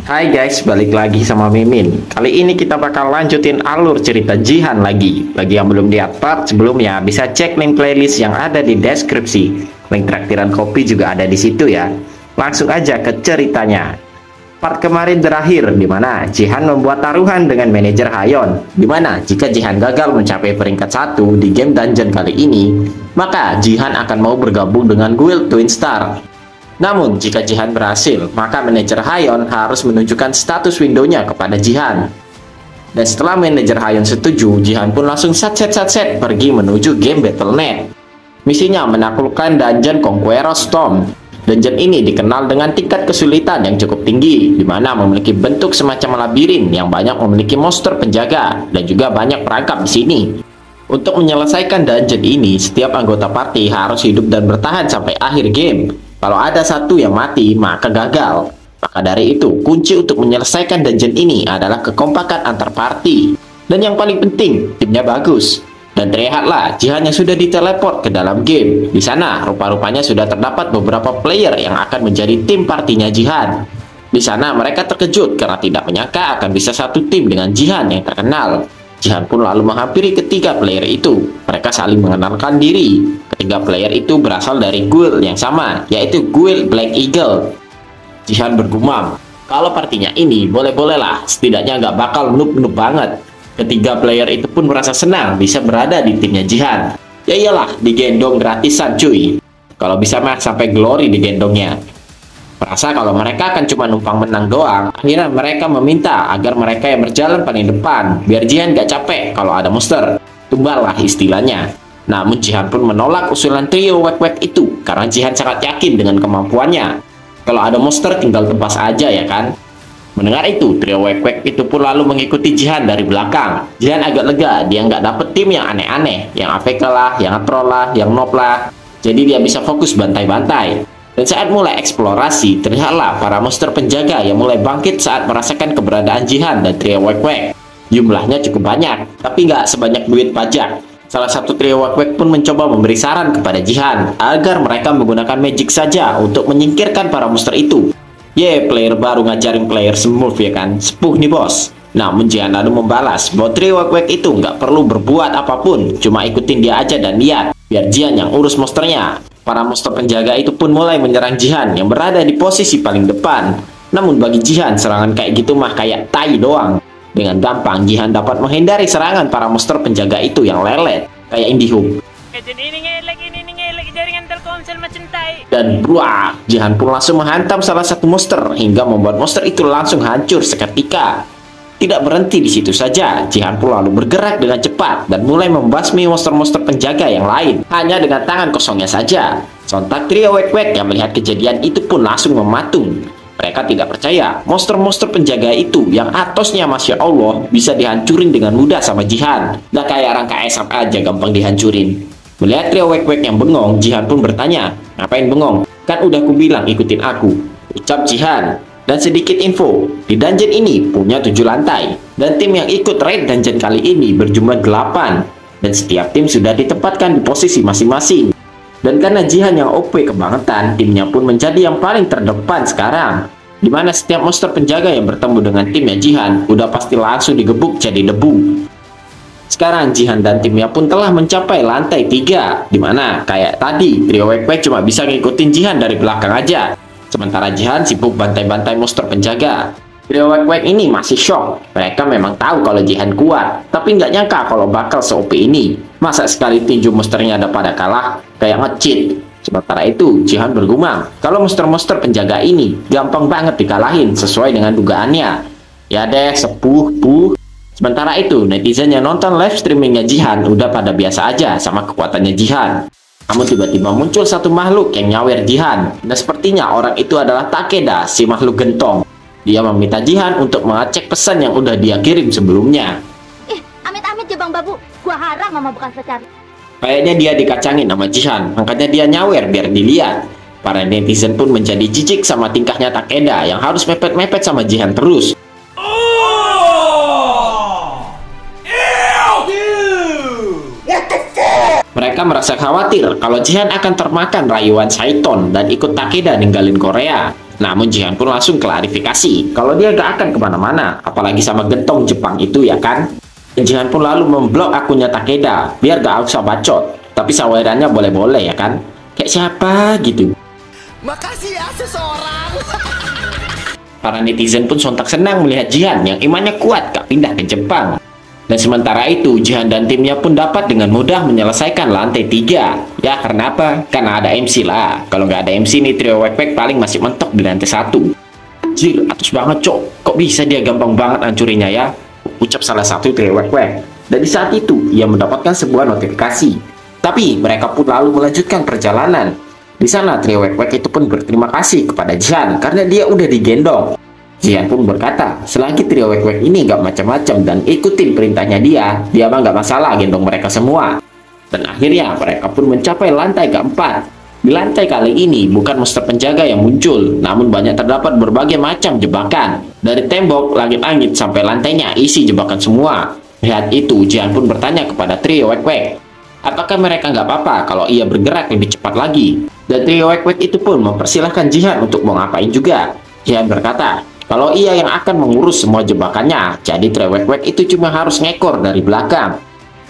Hai guys, balik lagi sama Mimin. Kali ini kita bakal lanjutin alur cerita Jihan lagi. Bagi yang belum lihat part sebelumnya, bisa cek link playlist yang ada di deskripsi. Link traktiran kopi juga ada di situ ya. Langsung aja ke ceritanya. Part kemarin berakhir di mana Jihan membuat taruhan dengan manajer Hayon. Di mana jika Jihan gagal mencapai peringkat 1 di game dungeon kali ini, maka Jihan akan mau bergabung dengan guild Twin Star. Namun, jika Jihan berhasil, maka manajer Hayon harus menunjukkan status windownya kepada Jihan. Dan setelah manajer Hayon setuju, Jihan pun langsung satset pergi menuju game Battle.net. Misinya menaklukkan dungeon Conqueror's Tomb. Dungeon ini dikenal dengan tingkat kesulitan yang cukup tinggi, di mana memiliki bentuk semacam labirin yang banyak memiliki monster penjaga, dan juga banyak perangkap di sini. Untuk menyelesaikan dungeon ini, setiap anggota party harus hidup dan bertahan sampai akhir game. Kalau ada satu yang mati, maka gagal. Maka dari itu, kunci untuk menyelesaikan dungeon ini adalah kekompakan antar party. Dan yang paling penting, timnya bagus. Dan terlihatlah, Jihan yang sudah diteleport ke dalam game. Di sana, rupa-rupanya sudah terdapat beberapa player yang akan menjadi tim partinya Jihan. Di sana, mereka terkejut karena tidak menyangka akan bisa satu tim dengan Jihan yang terkenal. Jihan pun lalu menghampiri ketiga player itu. Mereka saling mengenalkan diri. Ketiga player itu berasal dari guild yang sama, yaitu guild Black Eagle. Jihan bergumam, kalau partinya ini boleh-boleh lah, setidaknya nggak bakal noob-noob banget. Ketiga player itu pun merasa senang bisa berada di timnya Jihan. Ya iyalah, digendong gratisan cuy. Kalau bisa mah sampai glory digendongnya. Merasa kalau mereka akan cuma numpang menang doang, akhirnya mereka meminta agar mereka yang berjalan paling depan, biar Jihan gak capek kalau ada monster. Tumbal lah istilahnya. Namun Jihan pun menolak usulan trio wek-wek itu, karena Jihan sangat yakin dengan kemampuannya. Kalau ada monster tinggal tebas aja ya kan. Mendengar itu, trio wek-wek itu pun lalu mengikuti Jihan dari belakang. Jihan agak lega, dia nggak dapet tim yang aneh-aneh, yang AFK lah, yang nge-troll lah, yang noob lah. Jadi dia bisa fokus bantai-bantai. Dan saat mulai eksplorasi, terlihatlah para monster penjaga yang mulai bangkit saat merasakan keberadaan Jihan dan trio wek-wek. Jumlahnya cukup banyak, tapi nggak sebanyak duit pajak. Salah satu trio wek-wek pun mencoba memberi saran kepada Jihan agar mereka menggunakan magic saja untuk menyingkirkan para monster itu. Player baru ngajarin player smooth ya kan, sepuh nih bos. Namun Jihan lalu membalas bahwa trio wek-wek itu nggak perlu berbuat apapun, cuma ikutin dia aja dan lihat, biar Jihan yang urus monsternya. Para monster penjaga itu pun mulai menyerang Jihan yang berada di posisi paling depan. Namun bagi Jihan, serangan kayak gitu mah kayak tai doang. Dengan gampang, Jihan dapat menghindari serangan para monster penjaga itu yang lelet, kayak Indihome. Dan bruah, Jihan pun langsung menghantam salah satu monster hingga membuat monster itu langsung hancur seketika. Tidak berhenti di situ saja, Jihan pun lalu bergerak dengan cepat dan mulai membasmi monster-monster penjaga yang lain hanya dengan tangan kosongnya saja. Sontak trio wek-wek yang melihat kejadian itu pun langsung mematung. Mereka tidak percaya monster-monster penjaga itu yang atosnya Masya Allah bisa dihancurin dengan mudah sama Jihan. Nggak kayak rangka esap aja gampang dihancurin. Melihat trio wek-wek yang bengong, Jihan pun bertanya, "Ngapain bengong? Kan udah kubilang ikutin aku," ucap Jihan. Dan sedikit info, di dungeon ini punya 7 lantai, dan tim yang ikut raid dungeon kali ini berjumlah 8, dan setiap tim sudah ditempatkan di posisi masing-masing. Dan karena Jihan yang OP kebangetan, timnya pun menjadi yang paling terdepan sekarang, dimana setiap monster penjaga yang bertemu dengan timnya Jihan udah pasti langsung digebuk jadi debu. Sekarang Jihan dan timnya pun telah mencapai lantai 3, dimana kayak tadi trio wek-wek cuma bisa ngikutin Jihan dari belakang aja. Sementara Jihan sibuk bantai-bantai monster penjaga. Trio wek-wek ini masih shock. Mereka memang tahu kalau Jihan kuat, tapi nggak nyangka kalau bakal se-OP ini. Masa sekali tinju monsternya ada pada kalah, kayak nge-cheat. Sementara itu, Jihan bergumam, kalau monster-monster penjaga ini gampang banget dikalahin sesuai dengan dugaannya. Ya deh, sepuh, puh. Sementara itu, netizen yang nonton live streamingnya Jihan udah pada biasa aja sama kekuatannya Jihan. Namun tiba-tiba muncul satu makhluk yang nyawer Jihan. Dan sepertinya orang itu adalah Takeda, si makhluk gentong. Dia meminta Jihan untuk mengecek pesan yang udah dia kirim sebelumnya. Amit-amit ya Bang Babu, gua harap mama bukan pacar. Kayaknya dia dikacangin sama Jihan, makanya dia nyawer biar dilihat. Para netizen pun menjadi jijik sama tingkahnya Takeda yang harus mepet-mepet sama Jihan terus. Mereka merasa khawatir kalau Jihan akan termakan rayuan Saiton dan ikut Takeda ninggalin Korea. Namun Jihan pun langsung klarifikasi kalau dia gak akan kemana-mana, apalagi sama gentong Jepang itu ya kan. Dan Jihan pun lalu memblok akunnya Takeda biar gak usah bacot. Tapi sawerannya boleh-boleh ya kan, kayak siapa gitu. Makasih ya seseorang. Para netizen pun sontak senang melihat Jihan yang imannya kuat gak pindah ke Jepang. Dan sementara itu Jihan dan timnya pun dapat dengan mudah menyelesaikan lantai 3. Ya karena apa? Karena ada MC lah. Kalau nggak ada MC nih trio Wek Wek paling masih mentok di lantai 1. Anjir, atus banget cok. Kok bisa dia gampang banget hancurinnya ya? Ucap salah satu trio Wek Wek. Dan di saat itu ia mendapatkan sebuah notifikasi. Tapi mereka pun lalu melanjutkan perjalanan. Di sana trio Wek Wek itu pun berterima kasih kepada Jihan karena dia udah digendong. Jihan pun berkata, selagi trio Wek Wek ini gak macam-macam dan ikutin perintahnya dia mah gak masalah gendong mereka semua. Dan akhirnya mereka pun mencapai lantai keempat. Di lantai kali ini bukan monster penjaga yang muncul, namun banyak terdapat berbagai macam jebakan. Dari tembok, langit-langit sampai lantainya isi jebakan semua. Lihat itu, Jihan pun bertanya kepada trio Wek Wek, apakah mereka nggak apa-apa kalau ia bergerak lebih cepat lagi? Dan trio Wek Wek itu pun mempersilahkan Jihan untuk mau ngapain juga. Jihan berkata, kalau ia yang akan mengurus semua jebakannya, jadi trio Wek Wek itu cuma harus ngekor dari belakang.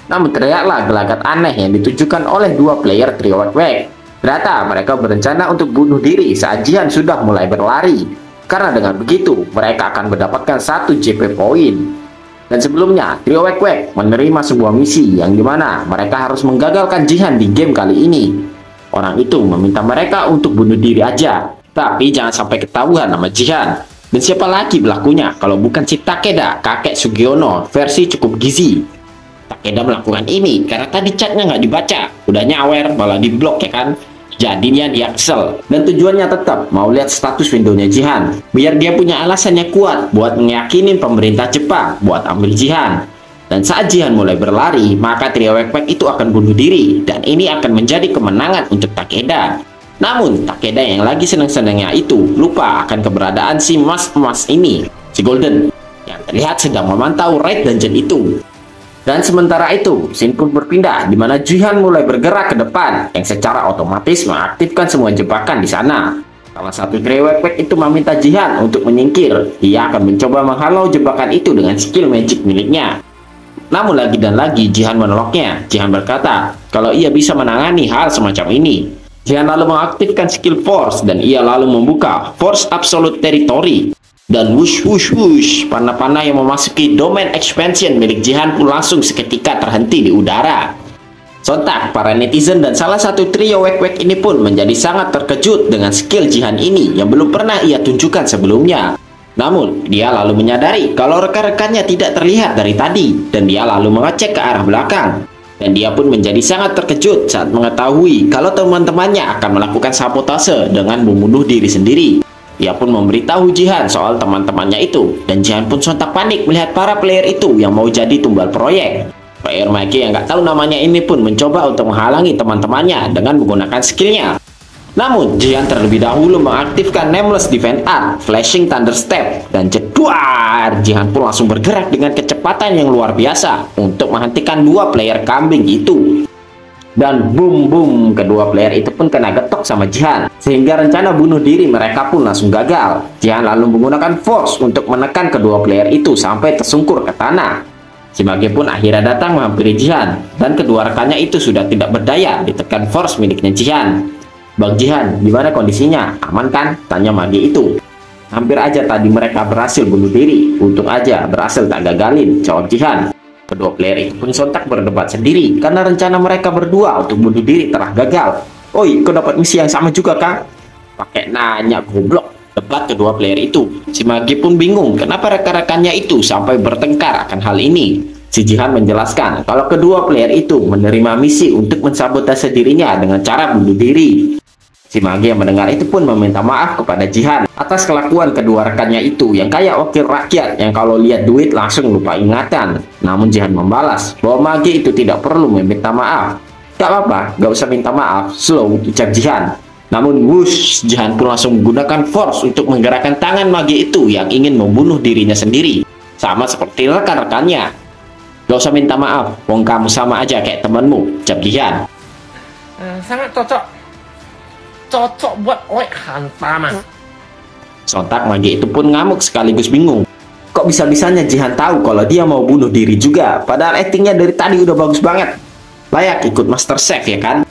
Namun teriaklah gelagat aneh yang ditujukan oleh dua player trio Wek Wek. Ternyata mereka berencana untuk bunuh diri saat Jihan sudah mulai berlari. Karena dengan begitu, mereka akan mendapatkan 1 JP poin. Dan sebelumnya, trio Wek Wek menerima sebuah misi yang dimana mereka harus menggagalkan Jihan di game kali ini. Orang itu meminta mereka untuk bunuh diri aja, tapi jangan sampai ketahuan nama Jihan. Dan siapa lagi pelakunya kalau bukan si Takeda, kakek Sugiono, versi cukup gizi. Takeda melakukan ini karena tadi chatnya nggak dibaca, udah nyawer malah diblok ya kan. Jadinya dia kesel dan tujuannya tetap mau lihat status windownya Jihan, biar dia punya alasannya kuat buat meyakinin pemerintah Jepang buat ambil Jihan. Dan saat Jihan mulai berlari, maka trio Wek Wek itu akan bunuh diri dan ini akan menjadi kemenangan untuk Takeda. Namun, Takeda yang lagi seneng-senengnya itu lupa akan keberadaan si Mas Emas ini, si Golden, yang terlihat sedang memantau raid dungeon itu. Dan sementara itu, scene pun berpindah di mana Jihan mulai bergerak ke depan, yang secara otomatis mengaktifkan semua jebakan di sana. Salah satu trio Wek Wek itu meminta Jihan untuk menyingkir. Ia akan mencoba menghalau jebakan itu dengan skill magic miliknya. Namun lagi dan lagi Jihan menolaknya. Jihan berkata kalau ia bisa menangani hal semacam ini. Jihan lalu mengaktifkan skill Force dan ia lalu membuka Force Absolute Territory. Dan wush wush wush, panah-panah yang memasuki domain expansion milik Jihan pun langsung seketika terhenti di udara. Sontak, para netizen dan salah satu trio Wek Wek ini pun menjadi sangat terkejut dengan skill Jihan ini yang belum pernah ia tunjukkan sebelumnya. Namun, dia lalu menyadari kalau rekan-rekannya tidak terlihat dari tadi dan dia lalu mengecek ke arah belakang. Dan dia pun menjadi sangat terkejut saat mengetahui kalau teman-temannya akan melakukan sabotase dengan membunuh diri sendiri. Ia pun memberitahu Jihan soal teman-temannya itu, dan Jihan pun sontak panik melihat para player itu yang mau jadi tumbal proyek. Player Mikey yang nggak tahu namanya ini pun mencoba untuk menghalangi teman-temannya dengan menggunakan skillnya. Namun, Jihan terlebih dahulu mengaktifkan Nameless Defense Art, Flashing Thunder Step, dan jeduar, Jihan pun langsung bergerak dengan kecepatan yang luar biasa untuk menghentikan dua player kambing itu. Dan boom boom, kedua player itu pun kena getok sama Jihan, sehingga rencana bunuh diri mereka pun langsung gagal. Jihan lalu menggunakan force untuk menekan kedua player itu sampai tersungkur ke tanah. Shimage pun akhirnya datang menghampiri Jihan, dan kedua rekannya itu sudah tidak berdaya ditekan force miliknya Jihan. Bang Jihan, gimana kondisinya? Aman kan? Tanya Mage itu. Hampir aja tadi mereka berhasil bunuh diri, untung aja berhasil tak gagalin, jawab Jihan. Kedua player itu pun sontak berdebat sendiri karena rencana mereka berdua untuk bunuh diri telah gagal. Oi, kau dapat misi yang sama juga kah? Pakai nanya, goblok. Debat kedua player itu. Si Mage pun bingung kenapa rekan-rekannya itu sampai bertengkar akan hal ini. Si Jihan menjelaskan kalau kedua player itu menerima misi untuk mensabotase dirinya dengan cara bunuh diri. Si Mage yang mendengar itu pun meminta maaf kepada Jihan atas kelakuan kedua rekannya itu yang kayak wakil rakyat yang kalau lihat duit langsung lupa ingatan. Namun Jihan membalas bahwa Mage itu tidak perlu meminta maaf. Gak apa-apa, gak usah minta maaf, slow, ucap Jihan. Namun wush, Jihan pun langsung menggunakan force untuk menggerakkan tangan Mage itu yang ingin membunuh dirinya sendiri. Sama seperti rekan-rekannya. Gak usah minta maaf, wong kamu sama aja kayak temanmu, ucap Jihan. sangat cocok. Cocok buat oek hantaman. Sontak mage itu pun ngamuk sekaligus bingung. Kok bisa-bisanya Jihan tahu kalau dia mau bunuh diri juga, padahal actingnya dari tadi udah bagus banget. Layak ikut Master Chef ya kan?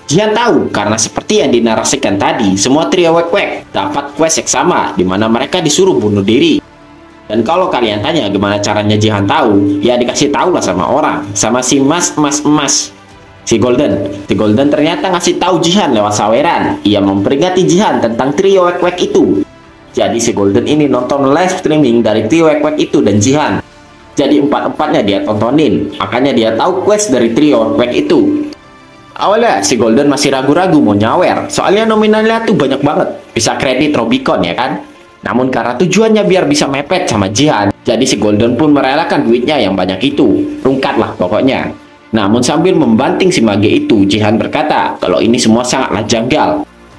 Jihan tahu karena seperti yang dinarasikan tadi, semua trio wek-wek dapat quest yang sama, di mana mereka disuruh bunuh diri. Dan kalau kalian tanya gimana caranya Jihan tahu, ya dikasih tahu lah sama orang, sama si emas. Si Golden ternyata ngasih tahu Jihan lewat saweran. Ia memperingati Jihan tentang trio wek-wek itu. Jadi si Golden ini nonton live streaming dari trio wek-wek itu dan Jihan. Jadi empat-empatnya dia tontonin, makanya dia tahu quest dari trio wek-wek itu. Awalnya si Golden masih ragu-ragu mau nyawer, soalnya nominalnya tuh banyak banget, bisa kredit Robicon ya kan. Namun karena tujuannya biar bisa mepet sama Jihan, jadi si Golden pun merelakan duitnya yang banyak itu, rungkat lah pokoknya. Namun sambil membanting si mage itu, Jihan berkata kalau ini semua sangatlah janggal.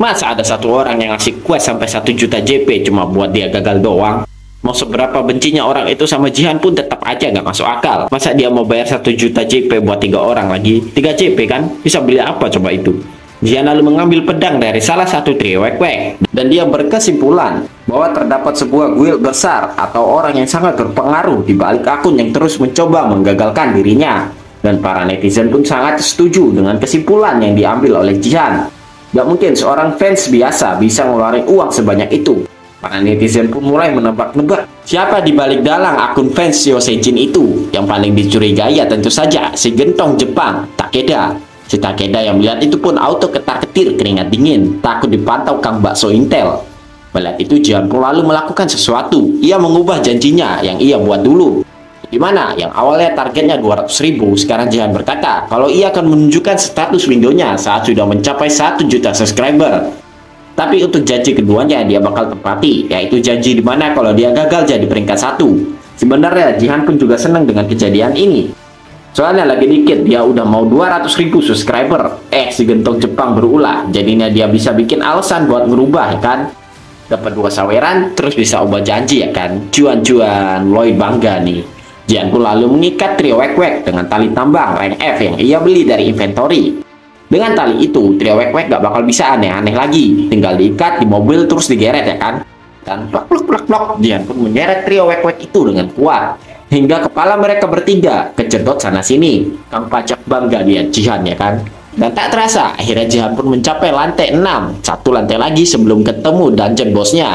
Masa ada satu orang yang ngasih quest sampai 1 juta JP cuma buat dia gagal doang? Mau seberapa bencinya orang itu sama Jihan pun tetap aja nggak masuk akal. Masa dia mau bayar 1 juta JP buat 3 orang lagi? 3 JP kan? Bisa beli apa coba itu? Jihan lalu mengambil pedang dari salah satu trio wek-wek. Dan dia berkesimpulan bahwa terdapat sebuah guild besar atau orang yang sangat berpengaruh di balik akun yang terus mencoba menggagalkan dirinya. Dan para netizen pun sangat setuju dengan kesimpulan yang diambil oleh Jihan. Gak mungkin seorang fans biasa bisa ngeluarin uang sebanyak itu. Para netizen pun mulai menebak-nebak siapa di balik dalang akun fans Yosejin itu. Yang paling dicurigai ya tentu saja si gentong Jepang, Takeda. Si Takeda yang melihat itu pun auto ketar-ketir keringat dingin, takut dipantau Kang Bakso Intel. Melihat itu Jihan pun lalu melakukan sesuatu. Ia mengubah janjinya yang ia buat dulu. Dimana yang awalnya targetnya 200.000, sekarang Jihan berkata kalau ia akan menunjukkan status windownya saat sudah mencapai 1 juta subscriber. Tapi untuk janji keduanya dia bakal tepati, yaitu janji dimana kalau dia gagal jadi peringkat 1. Sebenarnya Jihan pun juga senang dengan kejadian ini. Soalnya lagi dikit dia udah mau 200.000 subscriber. Si gentong Jepang berulah, jadinya dia bisa bikin alasan buat ngerubah ya kan. Dapat 2 saweran, terus bisa ubah janji ya kan. Cuan-cuan, Lloyd bangga nih. Jihan pun lalu mengikat trio wek-wek dengan tali tambang rank F yang ia beli dari inventory. Dengan tali itu, trio wek-wek gak bakal bisa aneh-aneh lagi. Tinggal diikat di mobil terus digeret ya kan. Dan plok, Jihan pun menyeret trio wek-wek itu dengan kuat. Hingga kepala mereka bertiga kejedot sana-sini. Kang Pajak bangga lihat Jihan ya kan. Dan tak terasa, akhirnya Jihan pun mencapai lantai 6. 1 lantai lagi sebelum ketemu dungeon bosnya.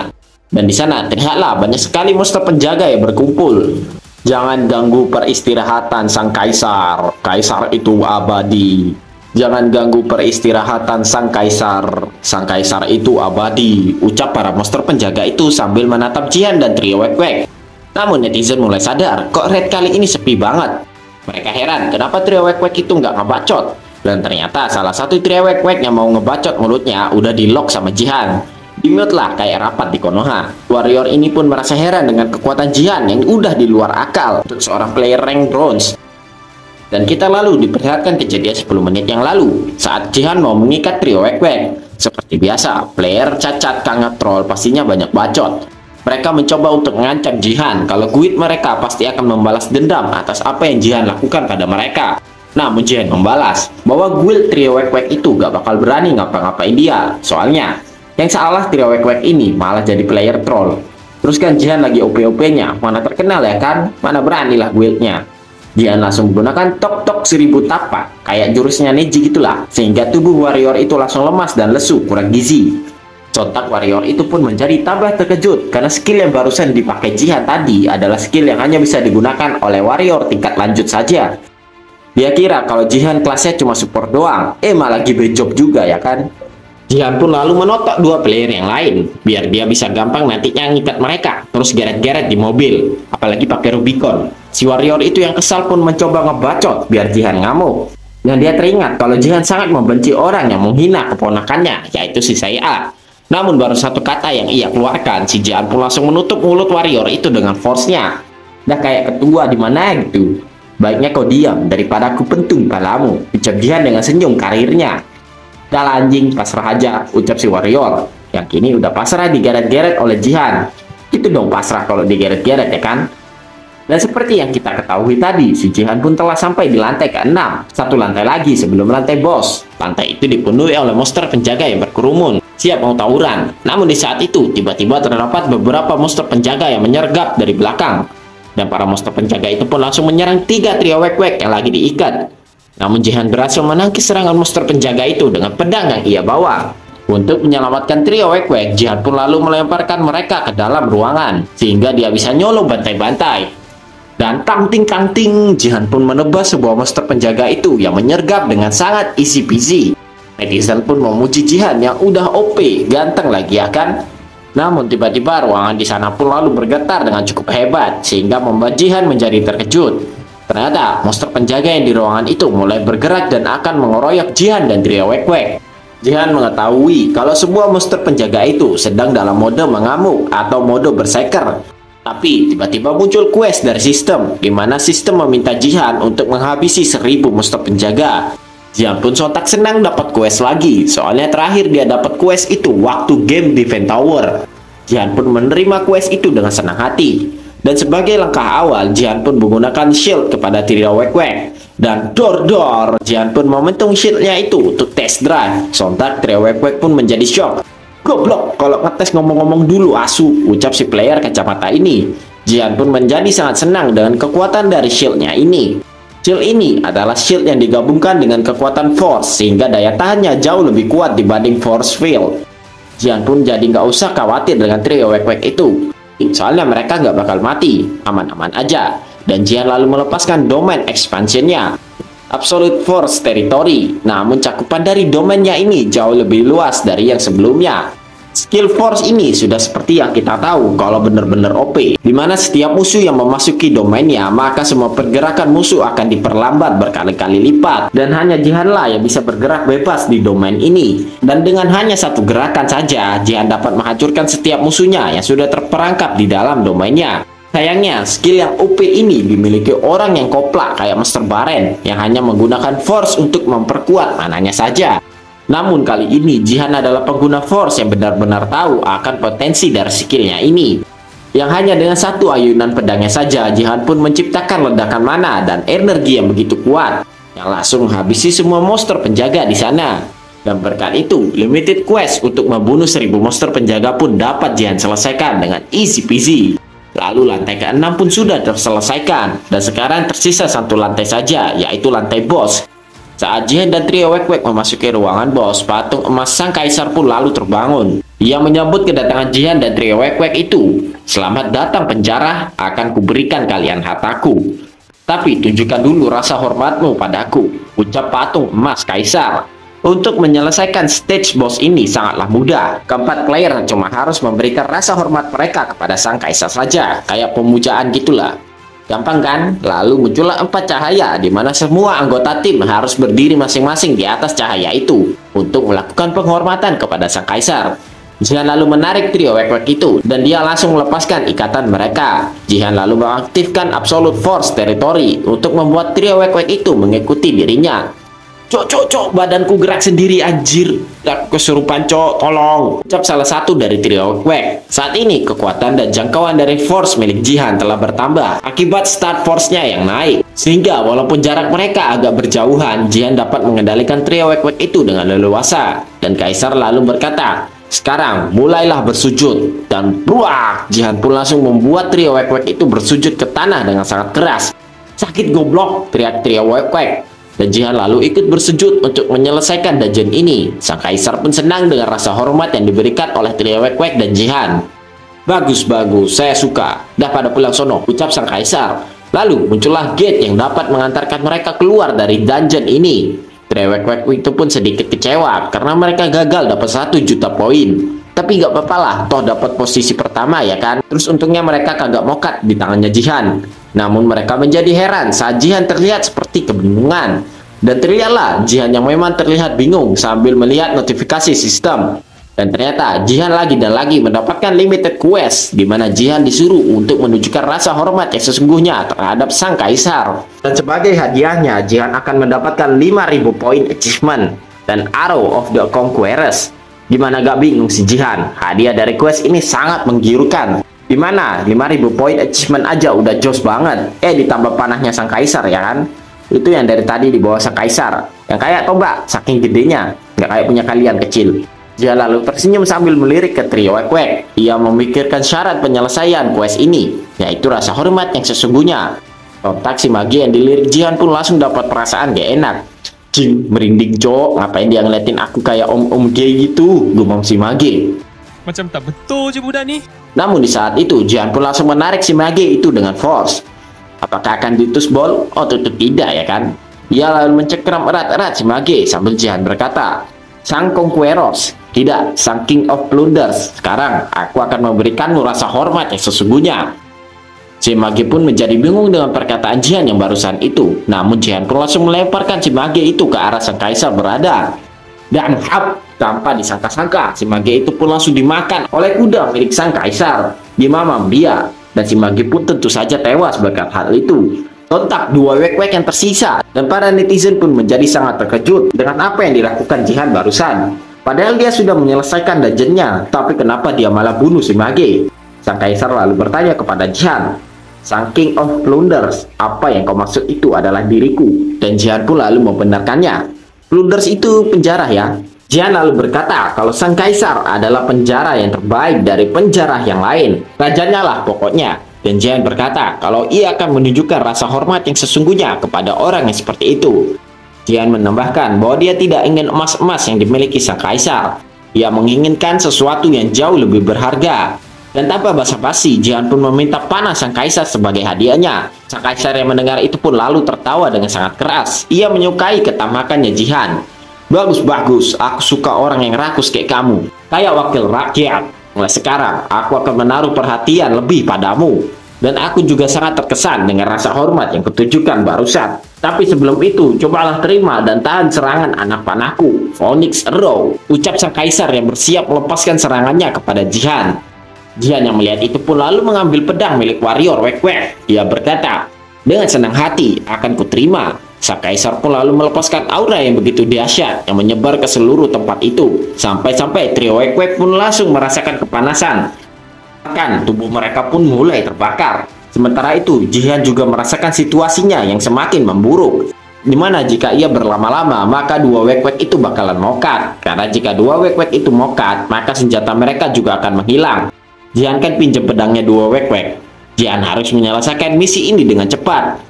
Dan di sana terlihatlah banyak sekali monster penjaga yang berkumpul. Jangan ganggu peristirahatan sang kaisar. Kaisar itu abadi. Jangan ganggu peristirahatan sang kaisar. Sang kaisar itu abadi. Ucap para monster penjaga itu sambil menatap Jihan dan trio wek-wek. Namun netizen mulai sadar, kok raid kali ini sepi banget. Mereka heran kenapa trio wek-wek itu nggak ngebacot. Dan ternyata salah satu trio wek-wek yang mau ngebacot mulutnya udah di lock sama Jihan. Di-mute lah kayak rapat di Konoha. Warrior ini pun merasa heran dengan kekuatan Jihan yang udah di luar akal untuk seorang player rank bronze. Dan kita lalu diperlihatkan kejadian 10 menit yang lalu saat Jihan mau mengikat trio wek-wek. Seperti biasa, player cacat kangat troll pastinya banyak bacot. Mereka mencoba untuk mengancam Jihan kalau guild mereka pasti akan membalas dendam atas apa yang Jihan lakukan pada mereka. Namun Jihan membalas bahwa guild trio wek-wek itu gak bakal berani ngapa-ngapain dia. Soalnya yang salah trio wek-wek ini malah jadi player troll. Terus kan Jihan lagi OP-OP-nya, mana terkenal ya kan, mana beranilah guildnya. Jihan langsung menggunakan tok-tok 1000 tapak, kayak jurusnya Neji gitulah, sehingga tubuh warrior itu langsung lemas dan lesu, kurang gizi. Sontak warrior itu pun menjadi tambah terkejut, karena skill yang barusan dipakai Jihan tadi adalah skill yang hanya bisa digunakan oleh warrior tingkat lanjut saja. Dia kira kalau Jihan kelasnya cuma support doang, malah give job juga ya kan. Jihan pun lalu menotok 2 player yang lain, biar dia bisa gampang nantinya ngikat mereka, terus geret-geret di mobil, apalagi pakai Rubicon. Si warrior itu yang kesal pun mencoba ngebacot, biar Jihan ngamuk. Dan dia teringat kalau Jihan sangat membenci orang yang menghina keponakannya, yaitu si Saya. Namun baru satu kata yang ia keluarkan, si Jihan pun langsung menutup mulut warrior itu dengan force-nya. Dah kayak ketua di mana gitu. Baiknya kau diam daripada aku pentung palamu, ucap Jihan dengan senyum karirnya. Dah anjing, pasrah aja, ucap si warrior yang kini udah pasrah digeret-geret oleh Jihan. Itu dong pasrah kalau digeret-geret ya kan. Dan seperti yang kita ketahui tadi, si Jihan pun telah sampai di lantai ke-6. Satu lantai lagi sebelum lantai bos. Lantai itu dipenuhi oleh monster penjaga yang berkerumun, siap mau tawuran. Namun di saat itu, tiba-tiba terdapat beberapa monster penjaga yang menyergap dari belakang. Dan para monster penjaga itu pun langsung menyerang 3 trio wek-wek yang lagi diikat. Namun Jihan berhasil menangkis serangan monster penjaga itu dengan pedang yang ia bawa. Untuk menyelamatkan trio wek-wek, Jihan pun lalu melemparkan mereka ke dalam ruangan, sehingga dia bisa nyolong bantai-bantai. Dan tang-ting-tang-ting, Jihan pun menebas sebuah monster penjaga itu yang menyergap dengan sangat easy peasy. Netizen pun memuji Jihan yang udah OP, ganteng lagi ya kan? Namun tiba-tiba ruangan di sana pun lalu bergetar dengan cukup hebat, sehingga membuat Jihan menjadi terkejut. Ternyata monster penjaga yang di ruangan itu mulai bergerak dan akan mengeroyok Jihan dan trio wek-wek. Jihan mengetahui kalau sebuah monster penjaga itu sedang dalam mode mengamuk atau mode berserker. Tapi tiba-tiba muncul quest dari sistem, di mana sistem meminta Jihan untuk menghabisi 1000 monster penjaga. Jihan pun sontak senang dapat quest lagi, soalnya terakhir dia dapat quest itu waktu game Defense Tower. Jihan pun menerima quest itu dengan senang hati. Dan sebagai langkah awal, Jihan pun menggunakan shield kepada trio wek-wek. Dan dor-dor, Jihan pun mementung shieldnya itu untuk test drive. Sontak trio wek-wek pun menjadi shock. Goblok, kalau ngetes ngomong-ngomong dulu asu, ucap si player kacamata ini. Jihan pun menjadi sangat senang dengan kekuatan dari shieldnya ini. Shield ini adalah shield yang digabungkan dengan kekuatan force, sehingga daya tahannya jauh lebih kuat dibanding force field. Jihan pun jadi nggak usah khawatir dengan trio wek-wek itu, soalnya mereka nggak bakal mati, aman-aman aja. Dan Jihan lalu melepaskan domain expansionnya, Absolute Force Territory. Namun cakupan dari domainnya ini jauh lebih luas dari yang sebelumnya. Skill Force ini sudah seperti yang kita tahu kalau benar-benar OP, dimana setiap musuh yang memasuki domainnya, maka semua pergerakan musuh akan diperlambat berkali-kali lipat. Dan hanya Jihanlah yang bisa bergerak bebas di domain ini. Dan dengan hanya satu gerakan saja, Jihan dapat menghancurkan setiap musuhnya yang sudah terperangkap di dalam domainnya. Sayangnya, skill yang OP ini dimiliki orang yang koplak kayak Mr. Baren, yang hanya menggunakan Force untuk memperkuat mananya saja. Namun kali ini Jihan adalah pengguna Force yang benar-benar tahu akan potensi dari skillnya ini. Yang hanya dengan satu ayunan pedangnya saja, Jihan pun menciptakan ledakan mana dan energi yang begitu kuat, yang langsung menghabisi semua monster penjaga di sana. Dan berkat itu, limited quest untuk membunuh 1000 monster penjaga pun dapat Jihan selesaikan dengan easy peasy. Lalu lantai ke-6 pun sudah terselesaikan, dan sekarang tersisa satu lantai saja, yaitu lantai bos. Saat Jihan dan trio wek-wek memasuki ruangan bos, patung emas sang kaisar pun lalu terbangun. Ia menyambut kedatangan Jihan dan trio wek-wek itu. Selamat datang penjara, akan kuberikan kalian hartaku. Tapi tunjukkan dulu rasa hormatmu padaku, ucap patung emas kaisar. Untuk menyelesaikan stage boss ini sangatlah mudah. Keempat player cuma harus memberikan rasa hormat mereka kepada sang kaisar saja, kayak pemujaan gitulah. Gampang kan? Lalu muncullah 4 cahaya, di mana semua anggota tim harus berdiri masing-masing di atas cahaya itu untuk melakukan penghormatan kepada sang kaisar. Jihan lalu menarik trio wek-wek itu, dan dia langsung melepaskan ikatan mereka. Jihan lalu mengaktifkan Absolute Force Territory untuk membuat trio wek-wek itu mengikuti dirinya. Cok, badanku gerak sendiri anjir. Aku kesurupan cok, tolong, ucap salah satu dari trio wek-wek. Saat ini kekuatan dan jangkauan dari force milik Jihan telah bertambah akibat start force-nya yang naik. Sehingga walaupun jarak mereka agak berjauhan, Jihan dapat mengendalikan trio wek-wek itu dengan leluasa. Dan kaisar lalu berkata, sekarang mulailah bersujud. Dan bruah, Jihan pun langsung membuat trio wek-wek itu bersujud ke tanah dengan sangat keras. Sakit goblok, teriak trio wek-wek. Dan Jihan lalu ikut bersujud untuk menyelesaikan dungeon ini. Sang kaisar pun senang dengan rasa hormat yang diberikan oleh trio wek-wek dan Jihan. Bagus, saya suka. Dah pada pulang sono, ucap sang kaisar. Lalu muncullah gate yang dapat mengantarkan mereka keluar dari dungeon ini. Trio wek-wek itu pun sedikit kecewa karena mereka gagal dapat 1 juta poin. Tapi gak apa-apa lah, toh dapat posisi pertama ya kan. Terus untungnya mereka kagak mokat di tangannya Jihan. Namun mereka menjadi heran saat Jihan terlihat seperti kebingungan. Dan terlihatlah Jihan yang memang terlihat bingung sambil melihat notifikasi sistem. Dan ternyata Jihan lagi dan lagi mendapatkan limited quest, di mana Jihan disuruh untuk menunjukkan rasa hormat yang sesungguhnya terhadap sang kaisar. Dan sebagai hadiahnya, Jihan akan mendapatkan 5000 poin achievement dan Arrow of the Conquerors. Gimana gak bingung si Jihan? Hadiah dari quest ini sangat menggiurkan. Gimana? 5.000 poin achievement aja udah jos banget. Ditambah panahnya sang kaisar ya kan. Itu yang dari tadi di bawah sang kaisar. Yang kayak tombak, saking gedenya. Nggak kayak punya kalian kecil. Dia lalu tersenyum sambil melirik ke trio Wek-Wek. Ia memikirkan syarat penyelesaian quest ini, yaitu rasa hormat yang sesungguhnya. Sontak si Mage yang dilirik Jihan pun langsung dapat perasaan gak enak. Cing, merinding cok. Ngapain dia ngeliatin aku kayak om-om gay gitu? Gumam si Mage. Macam tak betul je budak ni. Namun di saat itu, Jihan pun langsung menarik si Mage itu dengan force. Apakah akan ditus bol? Oh tentu tidak ya kan. Ia lalu mencekram erat-erat si Mage sambil Jihan berkata, Sang Conquerors, tidak, Sang King of Plunders. Sekarang, aku akan memberikanmu rasa hormat yang sesungguhnya. Si Mage pun menjadi bingung dengan perkataan Jihan yang barusan itu. Namun Jihan pun langsung melemparkan si Mage itu ke arah sang kaisar berada. Dan tanpa disangka-sangka, si Mage itu pun langsung dimakan oleh kuda milik sang kaisar. Dimamam dia, dan si Mage pun tentu saja tewas berkat hal itu. Sontak 2 Wek-Wek yang tersisa, dan para netizen pun menjadi sangat terkejut dengan apa yang dilakukan Jihan barusan. Padahal dia sudah menyelesaikan dungeonnya, tapi kenapa dia malah bunuh si Mage? Sang kaisar lalu bertanya kepada Jihan, Sang King of Plunders, apa yang kau maksud itu adalah diriku? Dan Jihan pun lalu membenarkannya. Plunders itu penjara ya. Jihan lalu berkata kalau sang kaisar adalah penjara yang terbaik dari penjara yang lain. Rajanya lah pokoknya. Dan Jihan berkata kalau ia akan menunjukkan rasa hormat yang sesungguhnya kepada orang yang seperti itu. Jihan menambahkan bahwa dia tidak ingin emas-emas yang dimiliki sang kaisar. Ia menginginkan sesuatu yang jauh lebih berharga. Dan tanpa basa-basi, Jihan pun meminta panah sang kaisar sebagai hadiahnya. Sang kaisar yang mendengar itu pun lalu tertawa dengan sangat keras. Ia menyukai ketamakannya Jihan. Bagus-bagus, aku suka orang yang rakus kayak kamu. Kayak wakil rakyat. Mulai sekarang, aku akan menaruh perhatian lebih padamu. Dan aku juga sangat terkesan dengan rasa hormat yang kutunjukkan barusan. Tapi sebelum itu, cobalah terima dan tahan serangan anak panahku, Phoenix Arrow. Ucap sang kaisar yang bersiap melepaskan serangannya kepada Jihan. Jihan yang melihat itu pun lalu mengambil pedang milik warrior Wek-Wek. Ia berkata, dengan senang hati akan kuterima. Sang kaisar pun lalu melepaskan aura yang begitu dahsyat yang menyebar ke seluruh tempat itu. Sampai-sampai trio Wek-Wek pun langsung merasakan kepanasan. Bahkan tubuh mereka pun mulai terbakar. Sementara itu, Jihan juga merasakan situasinya yang semakin memburuk. Dimana jika ia berlama-lama, maka 2 Wek-Wek itu bakalan mokat. Karena jika 2 Wek-Wek itu mokat, maka senjata mereka juga akan menghilang. Jihan kan pinjam pedangnya 2 Wek-Wek. Jihan harus menyelesaikan misi ini dengan cepat.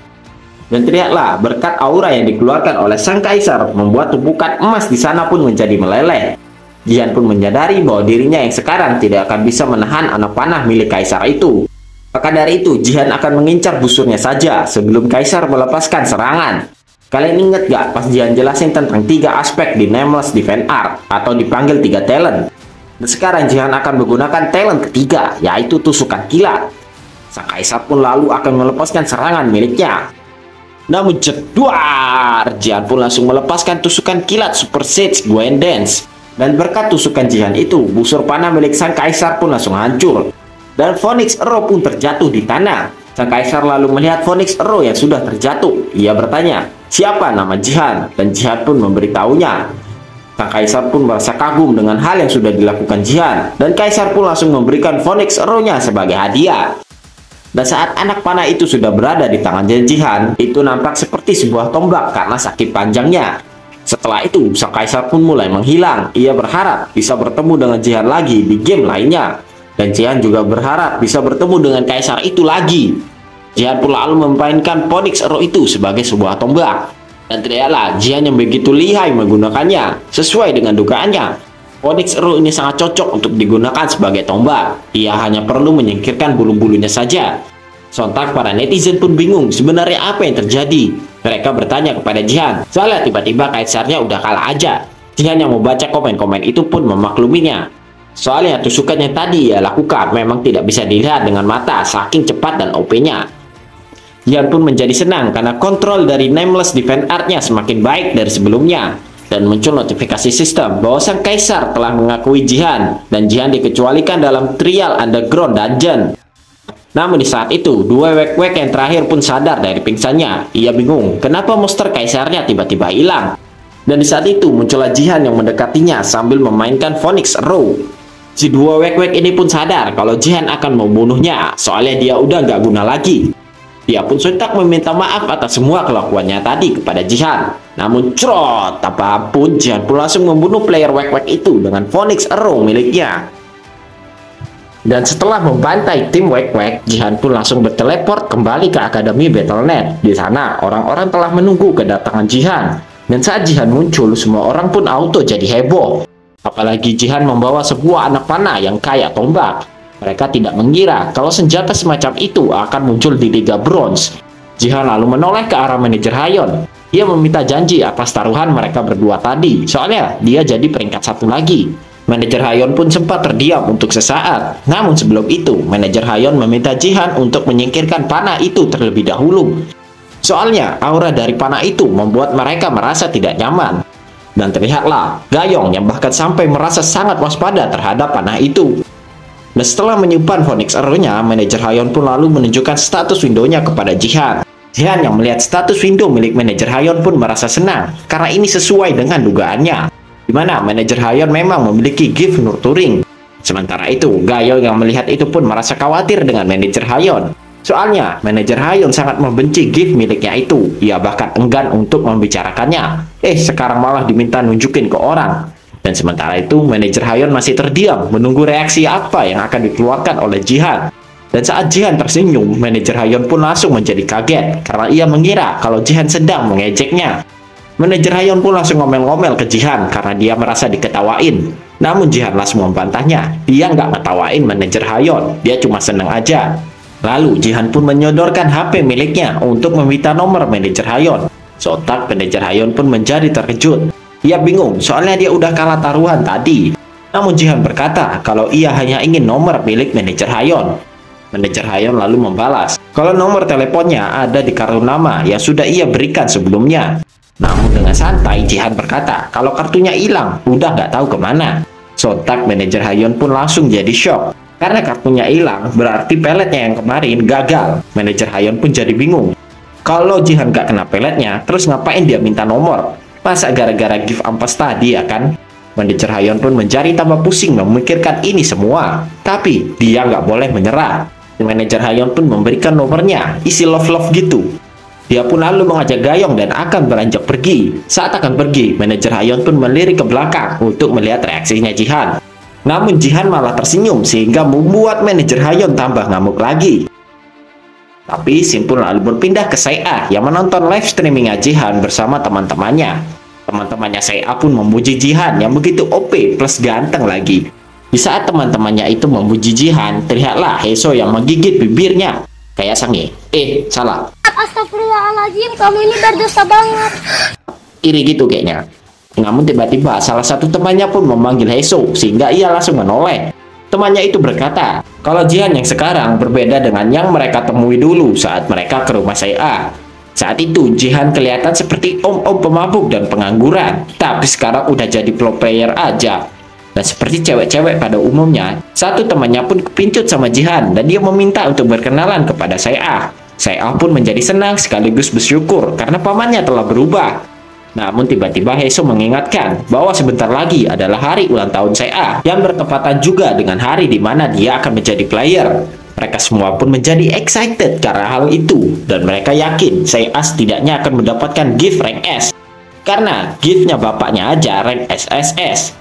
Dan teriaklah berkat aura yang dikeluarkan oleh sang kaisar membuat tumpukan emas di sana pun menjadi meleleh. Jihan pun menyadari bahwa dirinya yang sekarang tidak akan bisa menahan anak panah milik kaisar itu. Maka dari itu, Jihan akan mengincar busurnya saja sebelum kaisar melepaskan serangan. Kalian inget gak pas Jihan jelasin tentang 3 aspek di Nameless Defense Art atau dipanggil 3 talent? Dan sekarang Jihan akan menggunakan talent ketiga, yaitu tusukan kilat. Sang kaisar pun lalu akan melepaskan serangan miliknya. Namun jedwar, Jihan pun langsung melepaskan tusukan kilat Super Sage Gwen Dance. Dan berkat tusukan Jihan itu, busur panah milik sang kaisar pun langsung hancur. Dan Phoenix Arrow pun terjatuh di tanah. Sang kaisar lalu melihat Phoenix Arrow yang sudah terjatuh. Ia bertanya, siapa nama Jihan? Dan Jihan pun memberitahunya. Sang kaisar pun merasa kagum dengan hal yang sudah dilakukan Jihan. Dan kaisar pun langsung memberikan Phoenix Arrow-nya sebagai hadiah. Dan saat anak panah itu sudah berada di tangan Jihan, itu nampak seperti sebuah tombak karena sakit panjangnya. Setelah itu, sang kaisar pun mulai menghilang. Ia berharap bisa bertemu dengan Jihan lagi di game lainnya. Dan Jihan juga berharap bisa bertemu dengan kaisar itu lagi. Jihan pun lalu memainkan Phoenix Arrow itu sebagai sebuah tombak. Dan teriaklah Jihan yang begitu lihai menggunakannya. Sesuai dengan dugaannya, Phoenix Arrow ini sangat cocok untuk digunakan sebagai tombak. Ia hanya perlu menyingkirkan bulu-bulunya saja. Sontak para netizen pun bingung sebenarnya apa yang terjadi. Mereka bertanya kepada Jihan, soalnya tiba-tiba kaisarnya udah kalah aja. Jihan yang membaca komen-komen itu pun memakluminya. Soalnya tusukan yang tadi ia lakukan memang tidak bisa dilihat dengan mata saking cepat dan OP-nya. Jihan pun menjadi senang karena kontrol dari Nameless Defense Art-nya semakin baik dari sebelumnya. Dan muncul notifikasi sistem bahwa sang kaisar telah mengakui Jihan dan Jihan dikecualikan dalam trial underground dungeon. Namun di saat itu, 2 Wek-Wek yang terakhir pun sadar dari pingsannya. Ia bingung kenapa monster kaisarnya tiba-tiba hilang. Dan di saat itu muncullah Jihan yang mendekatinya sambil memainkan Phoenix Arrow. Si dua wek-wek ini pun sadar kalau Jihan akan membunuhnya, soalnya dia udah nggak guna lagi. Dia pun sontak meminta maaf atas semua kelakuannya tadi kepada Jihan. Namun crot, apapun Jihan pun langsung membunuh player wek-wek itu dengan Phoenix Arrow miliknya. Dan setelah membantai tim wek-wek, Jihan pun langsung berteleport kembali ke Akademi Battle.net. Di sana, orang-orang telah menunggu kedatangan Jihan. Dan saat Jihan muncul, semua orang pun auto jadi heboh. Apalagi Jihan membawa sebuah anak panah yang kayak tombak. Mereka tidak mengira kalau senjata semacam itu akan muncul di Liga Bronze. Jihan lalu menoleh ke arah manajer Hayon. Dia meminta janji atas taruhan mereka berdua tadi, soalnya dia jadi peringkat 1 lagi. Manajer Hayon pun sempat terdiam untuk sesaat. Namun sebelum itu, manajer Hayon meminta Jihan untuk menyingkirkan panah itu terlebih dahulu. Soalnya, aura dari panah itu membuat mereka merasa tidak nyaman. Dan terlihatlah Gayong yang bahkan sampai merasa sangat waspada terhadap panah itu. Dan setelah menyimpan Phoenix Arrow-nya, manajer Hayon pun lalu menunjukkan status window-nya kepada Jihan. Jihan yang melihat status window milik manajer Hayon pun merasa senang, karena ini sesuai dengan dugaannya, di mana manajer Hayon memang memiliki gift nurturing. Sementara itu, Gayong yang melihat itu pun merasa khawatir dengan manajer Hayon. Soalnya, manajer Hayon sangat membenci gift miliknya itu. Ia bahkan enggan untuk membicarakannya. Sekarang malah diminta nunjukin ke orang. Dan sementara itu, manajer Hayon masih terdiam menunggu reaksi apa yang akan dikeluarkan oleh Jihan. Dan saat Jihan tersenyum, manajer Hayon pun langsung menjadi kaget karena ia mengira kalau Jihan sedang mengejeknya. Manajer Hayon pun langsung ngomel-ngomel ke Jihan karena dia merasa diketawain. Namun Jihan langsung membantahnya. Dia nggak ngetawain manajer Hayon, dia cuma seneng aja. Lalu Jihan pun menyodorkan HP miliknya untuk meminta nomor manajer Hayon. Sontak manajer Hayon pun menjadi terkejut. Ia bingung soalnya dia udah kalah taruhan tadi. Namun Jihan berkata kalau ia hanya ingin nomor milik manajer Hayon. Manajer Hayon lalu membalas kalau nomor teleponnya ada di kartu nama yang sudah ia berikan sebelumnya. Namun dengan santai Jihan berkata kalau kartunya hilang, udah nggak tahu kemana. Sontak manajer Hayon pun langsung jadi shock. Karena kartunya hilang, berarti peletnya yang kemarin gagal. Manajer Hayon pun jadi bingung. Kalau Jihan gak kena peletnya, terus ngapain dia minta nomor? Masa gara-gara gift ampas tadi ya kan? Manajer Hayon pun menjadi tambah pusing memikirkan ini semua. Tapi dia nggak boleh menyerah. Manajer Hayon pun memberikan nomornya, isi love-love gitu. Dia pun lalu mengajak Gayong dan akan beranjak pergi. Saat akan pergi, manajer Hayon pun melirik ke belakang untuk melihat reaksinya Jihan. Namun Jihan malah tersenyum sehingga membuat manajer Hayon tambah ngamuk lagi. Tapi Shin pun lalu berpindah ke Sei-Ah yang menonton live streaming Jihan bersama teman-temannya. Teman-temannya Sei-Ah pun memuji Jihan yang begitu OP plus ganteng lagi. Di saat teman-temannya itu memuji Jihan, terlihatlah Heso yang menggigit bibirnya. Kayak sange. Salah. Astagfirullahaladzim, kamu ini berdosa banget. Iri gitu kayaknya. Namun tiba-tiba salah satu temannya pun memanggil Heso sehingga ia langsung menoleh. Temannya itu berkata kalau Jihan yang sekarang berbeda dengan yang mereka temui dulu saat mereka ke rumah Sei-Ah. Saat itu Jihan kelihatan seperti om-om pemabuk dan pengangguran, tapi sekarang udah jadi pro player aja. Dan seperti cewek-cewek pada umumnya, satu temannya pun kepincut sama Jihan dan dia meminta untuk berkenalan kepada Sei-Ah. Sei-Ah pun menjadi senang sekaligus bersyukur karena pamannya telah berubah. Namun tiba-tiba Heso mengingatkan bahwa sebentar lagi adalah hari ulang tahun Sei-Ah yang bertepatan juga dengan hari di mana dia akan menjadi player. Mereka semua pun menjadi excited karena hal itu dan mereka yakin Sei-Ah setidaknya akan mendapatkan gift rank S. Karena giftnya bapaknya aja rank SSS,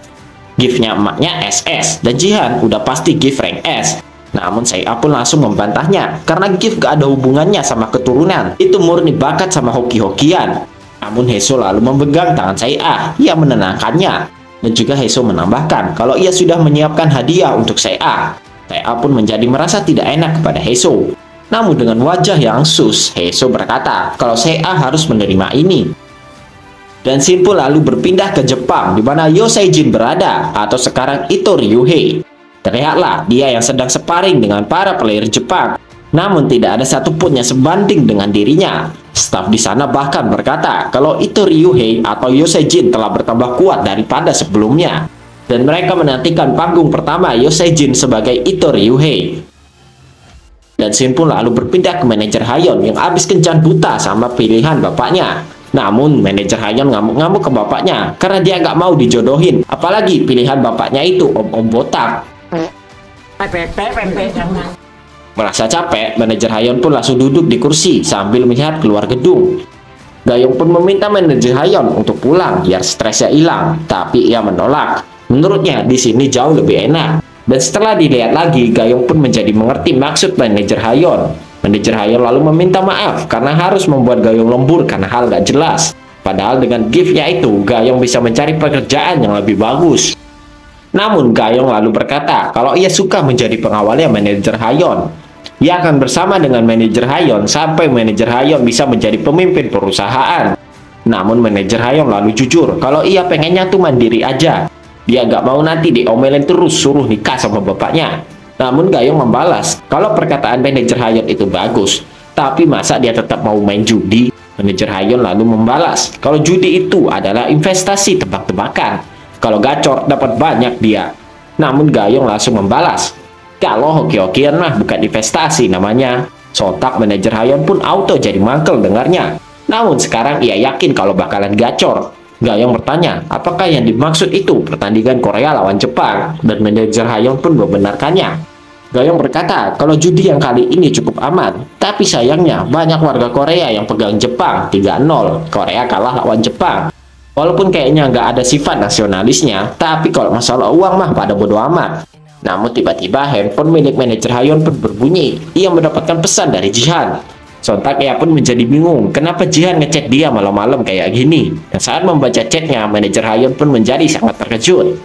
giftnya emaknya SS, dan Jihan udah pasti gift rank S. Namun Sei-Ah pun langsung membantahnya karena gift gak ada hubungannya sama keturunan, itu murni bakat sama hoki-hokian. Namun Heso lalu memegang tangan Sei-Ah, ia menenangkannya. Dan juga Heso menambahkan kalau ia sudah menyiapkan hadiah untuk Sei-Ah. Sei-Ah pun menjadi merasa tidak enak kepada Heso. Namun dengan wajah yang sus, Heso berkata kalau Sei-Ah harus menerima ini. Dan Shin pun lalu berpindah ke Jepang di mana Yosei Jin berada, atau sekarang Ito Ryuhei. Terlihatlah dia yang sedang sparring dengan para player Jepang. Namun tidak ada satupun yang sebanding dengan dirinya. Staf di sana bahkan berkata kalau Ito Ryuhei atau Yosei Jin telah bertambah kuat daripada sebelumnya. Dan mereka menantikan panggung pertama Yosei Jin sebagai Ito Ryuhei. Dan Shin pun lalu berpindah ke manajer Hayon yang habis kencan buta sama pilihan bapaknya. Namun manajer Hayon ngamuk-ngamuk ke bapaknya karena dia nggak mau dijodohin. Apalagi pilihan bapaknya itu om-om botak. Merasa capek, manajer Hayon pun langsung duduk di kursi sambil melihat keluar gedung. Gayung pun meminta manajer Hayon untuk pulang biar stresnya hilang, tapi ia menolak. Menurutnya di sini jauh lebih enak. Dan setelah dilihat lagi, Gayung pun menjadi mengerti maksud manajer Hayon. Manajer Hayon lalu meminta maaf karena harus membuat Gayung lembur karena hal gak jelas. Padahal dengan gift-nya itu, Gayung bisa mencari pekerjaan yang lebih bagus. Namun Gayung lalu berkata kalau ia suka menjadi pengawalnya manajer Hayon. Ia akan bersama dengan manajer Hayon sampai manajer Hayon bisa menjadi pemimpin perusahaan. Namun manajer Hayon lalu jujur kalau ia pengennya tuh mandiri aja. Dia gak mau nanti diomelin terus suruh nikah sama bapaknya. Namun Gayung membalas kalau perkataan manajer Hayon itu bagus. Tapi masa dia tetap mau main judi? Manajer Hayon lalu membalas kalau judi itu adalah investasi tebak-tebakan. Kalau gacor dapat banyak dia. Namun Gayung langsung membalas, kalau hoki-hokian mah bukan investasi namanya. Sontak manajer Hayon pun auto jadi mangkel dengarnya. Namun sekarang ia yakin kalau bakalan gacor. Gayung bertanya, apakah yang dimaksud itu pertandingan Korea lawan Jepang? Dan manajer Hayon pun membenarkannya. Gayung berkata kalau judi yang kali ini cukup aman. Tapi sayangnya banyak warga Korea yang pegang Jepang 3-0. Korea kalah lawan Jepang. Walaupun kayaknya nggak ada sifat nasionalisnya, tapi kalau masalah uang mah pada bodo amat. Namun tiba-tiba handphone milik manajer Hayon pun berbunyi. Ia mendapatkan pesan dari Jihan. Sontak ia pun menjadi bingung kenapa Jihan ngechat dia malam-malam kayak gini. Dan saat membaca chatnya, manajer Hayon pun menjadi sangat terkejut.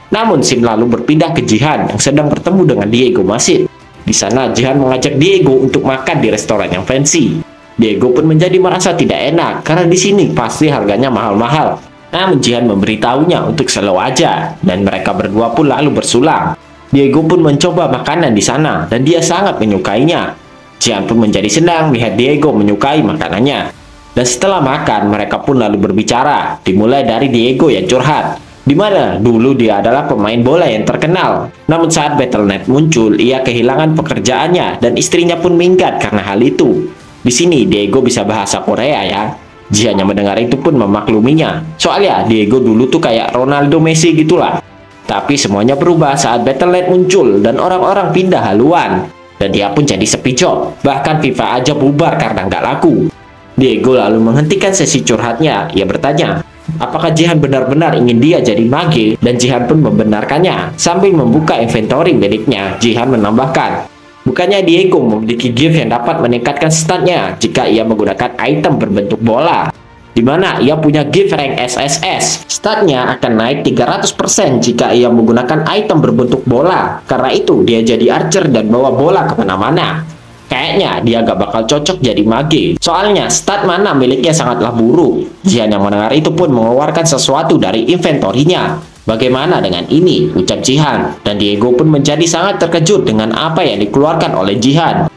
Namun scene lalu berpindah ke Jihan yang sedang bertemu dengan Diego Masid. Di sana Jihan mengajak Diego untuk makan di restoran yang fancy. Diego pun menjadi merasa tidak enak karena di sini pasti harganya mahal-mahal. Namun Jihan memberitahunya untuk slow aja dan mereka berdua pun lalu bersulang. Diego pun mencoba makanan di sana dan dia sangat menyukainya. Jihan pun menjadi senang melihat Diego menyukai makanannya. Dan setelah makan mereka pun lalu berbicara. Dimulai dari Diego yang curhat, di mana dulu dia adalah pemain bola yang terkenal. Namun saat Battle.net muncul, ia kehilangan pekerjaannya dan istrinya pun minggat karena hal itu. Di sini Diego bisa bahasa Korea ya. Jihan yang mendengar itu pun memakluminya. Soalnya Diego dulu tuh kayak Ronaldo Messi gitulah. Tapi semuanya berubah saat Battle.net muncul dan orang-orang pindah haluan. Dan dia pun jadi sepi job. Bahkan FIFA aja bubar karena nggak laku. Diego lalu menghentikan sesi curhatnya. Ia bertanya, apakah Jihan benar-benar ingin dia jadi mage? Dan Jihan pun membenarkannya. Sambil membuka inventory miliknya, Jihan menambahkan, bukannya Diego memiliki gift yang dapat meningkatkan statnya jika ia menggunakan item berbentuk bola, di mana ia punya gift rank SSS. Statnya akan naik 300% jika ia menggunakan item berbentuk bola. Karena itu dia jadi archer dan bawa bola kemana-mana. Kayaknya dia gak bakal cocok jadi mage, soalnya stat mana miliknya sangatlah buruk. Jihan yang mendengar itu pun mengeluarkan sesuatu dari inventorinya. Bagaimana dengan ini? Ucap Jihan. Dan Diego pun menjadi sangat terkejut dengan apa yang dikeluarkan oleh Jihan.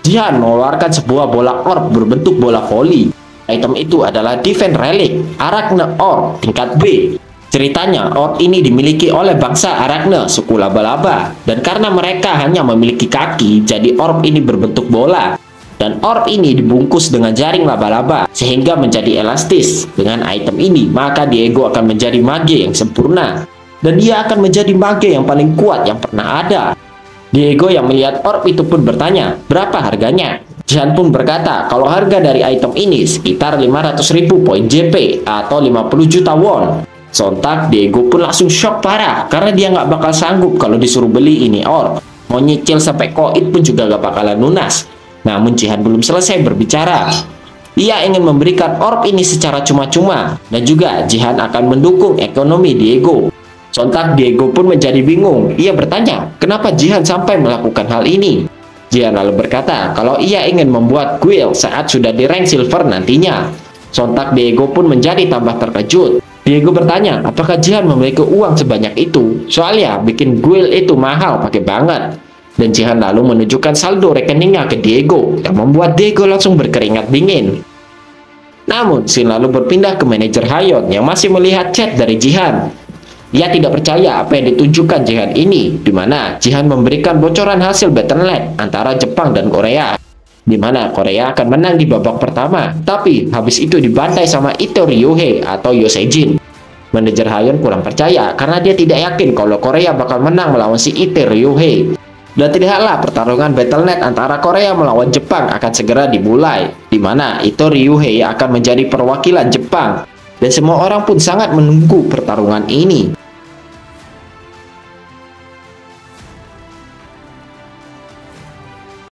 Jihan mengeluarkan sebuah bola orb berbentuk bola voli. Item itu adalah Defense Relic Arachne Orb tingkat B. Ceritanya orb ini dimiliki oleh bangsa Arachne suku laba-laba. Dan karena mereka hanya memiliki kaki, jadi orb ini berbentuk bola. Dan orb ini dibungkus dengan jaring laba-laba sehingga menjadi elastis. Dengan item ini, maka Diego akan menjadi mage yang sempurna. Dan dia akan menjadi mage yang paling kuat yang pernah ada. Diego yang melihat orb itu pun bertanya, berapa harganya? Jihan pun berkata kalau harga dari item ini sekitar 500.000 poin JP atau 50 juta won. Sontak Diego pun langsung shock parah karena dia nggak bakal sanggup kalau disuruh beli ini orb. Mau nyicil sampai koit pun juga gak bakalan lunas. Namun Jihan belum selesai berbicara. Ia ingin memberikan orb ini secara cuma-cuma dan juga Jihan akan mendukung ekonomi Diego. Sontak Diego pun menjadi bingung. Ia bertanya, kenapa Jihan sampai melakukan hal ini? Jihan lalu berkata kalau ia ingin membuat guild saat sudah di rank silver nantinya. Sontak Diego pun menjadi tambah terkejut. Diego bertanya, apakah Jihan memiliki uang sebanyak itu? Soalnya bikin guild itu mahal pakai banget. Dan Jihan lalu menunjukkan saldo rekeningnya ke Diego yang membuat Diego langsung berkeringat dingin. Namun scene lalu berpindah ke manajer Hayon yang masih melihat chat dari Jihan. Ia tidak percaya apa yang ditunjukkan Jihan ini, di mana Jihan memberikan bocoran hasil Battle.net antara Jepang dan Korea, di mana Korea akan menang di babak pertama, tapi habis itu dibantai sama Ito Ryohei atau Yosejin. Manajer Hayeon kurang percaya karena dia tidak yakin kalau Korea bakal menang melawan si Lee Ryu-hee. Dan tidaklah pertarungan Battle.net antara Korea melawan Jepang akan segera dimulai, di mana Lee Ryu-hee akan menjadi perwakilan Jepang. Dan semua orang pun sangat menunggu pertarungan ini.